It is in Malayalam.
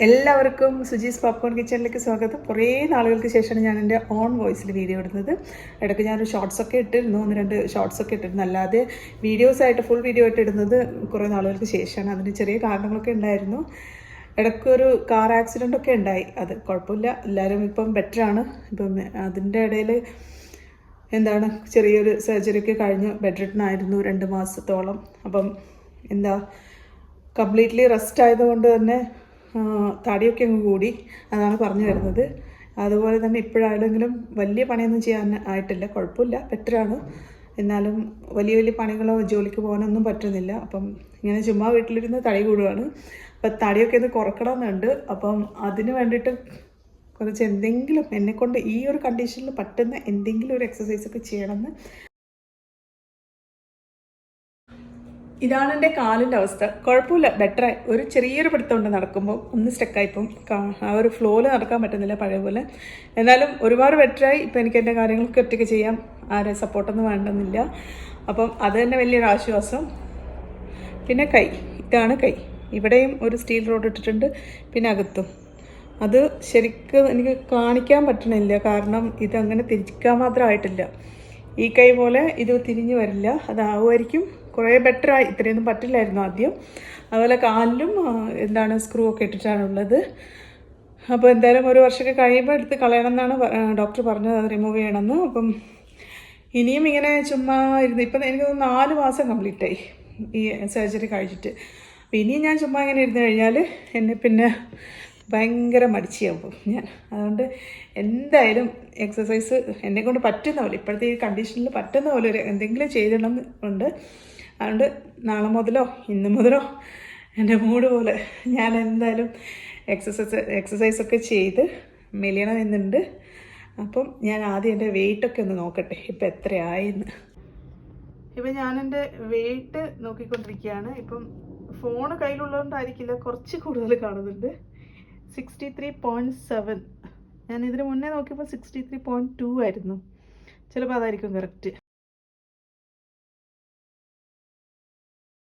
എല്ലാവർക്കും സുജീസ് പോപ്കോൺ കിച്ചണിലേക്ക് സ്വാഗതം. കുറേ നാളുകൾക്ക് ശേഷമാണ് ഞാൻ എൻ്റെ ഓൺ വോയിസിൽ വീഡിയോ ഇടുന്നത്. ഇടയ്ക്ക് ഞാനൊരു ഷോർട്സൊക്കെ ഇട്ടിരുന്നു, 1-2 ഷോർട്സൊക്കെ ഇട്ടിരുന്നു. അല്ലാതെ വീഡിയോസായിട്ട് ഫുൾ വീഡിയോ ആയിട്ട് ഇടുന്നത് കുറേ നാളുകൾക്ക് ശേഷമാണ്. അതിന് ചെറിയ കാരണങ്ങളൊക്കെ ഉണ്ടായിരുന്നു. ഇടയ്ക്കൊരു കാർ ആക്സിഡൻ്റൊക്കെ ഉണ്ടായി. അത് കുഴപ്പമില്ല, എല്ലാവരും ഇപ്പം ബെറ്ററാണ്. ഇപ്പം അതിൻ്റെ ഇടയിൽ എന്താണ് ചെറിയൊരു സർജറിയൊക്കെ കഴിഞ്ഞ് ബെഡ് റിട്ടൺ ആയിരുന്നു 2 മാസത്തോളം. അപ്പം കംപ്ലീറ്റ്ലി റെസ്റ്റ് ആയതുകൊണ്ട് തന്നെ തടിയൊക്കെ അങ്ങ് കൂടി, അതാണ് പറഞ്ഞു വരുന്നത്. അതുപോലെ തന്നെ ഇപ്പോഴാണെങ്കിലും വലിയ പണിയൊന്നും ചെയ്യാൻ ആയിട്ടില്ല, കുഴപ്പമില്ല, ബെറ്ററാണ്. എന്നാലും വലിയ വലിയ പണികളോ ജോലിക്ക് പോകാനൊന്നും പറ്റുന്നില്ല. അപ്പം ഇങ്ങനെ ചുമ്മാ വീട്ടിലിരുന്ന് തടി കൂടുകയാണ്. അപ്പം തടിയൊക്കെ ഒന്ന് കുറക്കണമെന്നുണ്ട്. അപ്പം അതിന് വേണ്ടിയിട്ട് കുറച്ച് എന്തെങ്കിലും എന്നെക്കൊണ്ട് ഈ ഒരു കണ്ടീഷനിൽ പറ്റുന്ന എന്തെങ്കിലും ഒരു എക്സസൈസൊക്കെ ചെയ്യണമെന്ന്. ഇതാണ് എൻ്റെ കാലിൻ്റെ അവസ്ഥ. കുഴപ്പമില്ല, ബെറ്ററായി. ഒരു ചെറിയൊരു പിടുത്തമുണ്ട് നടക്കുമ്പോൾ, ഒന്ന് സ്റ്റക്കായിപ്പം ആ ഒരു ഫ്ലോയിൽ നടക്കാൻ പറ്റുന്നില്ല പഴയ പോലെ. എന്നാലും ഒരുപാട് ബെറ്ററായി. ഇപ്പം എനിക്ക് എൻ്റെ കാര്യങ്ങളൊക്കെ ഒറ്റയ്ക്ക് ചെയ്യാം, ആരെ സപ്പോർട്ടൊന്നും വേണ്ടെന്നില്ല. അപ്പം അത് തന്നെ വലിയൊരു ആശ്വാസം. പിന്നെ ഇതാണ് കൈ. ഇവിടെയും ഒരു സ്റ്റീൽ റോഡ് ഇട്ടിട്ടുണ്ട്, പിന്നെ അകത്തും. അത് ശരിക്കും എനിക്ക് കാണിക്കാൻ പറ്റണില്ല, കാരണം ഇതങ്ങനെ തിരിക്കാൻ മാത്രമായിട്ടില്ല. ഈ കൈ പോലെ ഇത് തിരിഞ്ഞു വരില്ല, അതാവുമായിരിക്കും. കുറേ ബെറ്ററായി, ഇത്രയൊന്നും പറ്റില്ലായിരുന്നു ആദ്യം. അതുപോലെ കാലിലും സ്ക്രൂ ഒക്കെ ഇട്ടിട്ടാണുള്ളത്. അപ്പോൾ എന്തായാലും 1 വർഷമൊക്കെ കഴിയുമ്പോൾ എടുത്ത് കളയണം എന്നാണ് ഡോക്ടർ പറഞ്ഞത്, അത് റിമൂവ് ചെയ്യണമെന്ന്. അപ്പം ഇനിയും ഇങ്ങനെ ചുമ്മാ ഇരുന്ന് ഇപ്പം എനിക്ക് 4 മാസം കംപ്ലീറ്റായി ഈ സർജറി കഴിച്ചിട്ട്. അപ്പം ഇനിയും ഞാൻ ചുമ്മാ ഇങ്ങനെ ഇരുന്ന് കഴിഞ്ഞാൽ എന്നെ പിന്നെ ഭയങ്കര മടിച്ചാകും ഞാൻ. അതുകൊണ്ട് എന്തായാലും എക്സസൈസ് എന്നെക്കൊണ്ട് പറ്റുന്ന പോലെ, ഇപ്പോഴത്തെ ഈ കണ്ടീഷനിൽ പറ്റുന്ന പോലെ ഒരു എന്തെങ്കിലും ചെയ്തിടണം ഉണ്ട്. അതുകൊണ്ട് നാളെ മുതലോ ഇന്ന് മുതലോ എൻ്റെ മൂഡ് പോലെ ഞാൻ എന്തായാലും എക്സസൈസൊക്കെ ചെയ്ത് മെലിയണമെന്നുണ്ട്. അപ്പം ഞാൻ ആദ്യം എൻ്റെ വെയിറ്റൊക്കെ ഒന്ന് നോക്കട്ടെ, ഇപ്പം എത്രയായെന്ന്. ഇപ്പം ഞാൻ എൻ്റെ വെയിറ്റ് നോക്കിക്കൊണ്ടിരിക്കുകയാണ്. ഇപ്പം ഫോണ് കയ്യിലുള്ളതുകൊണ്ടായിരിക്കില്ല, കുറച്ച് കൂടുതൽ കാണുന്നുണ്ട്. 63.7. ഞാൻ ഇതിന് മുന്നേ നോക്കിയപ്പോൾ 63.2 ആയിരുന്നു. ചിലപ്പോൾ അതായിരിക്കും കറക്റ്റ്.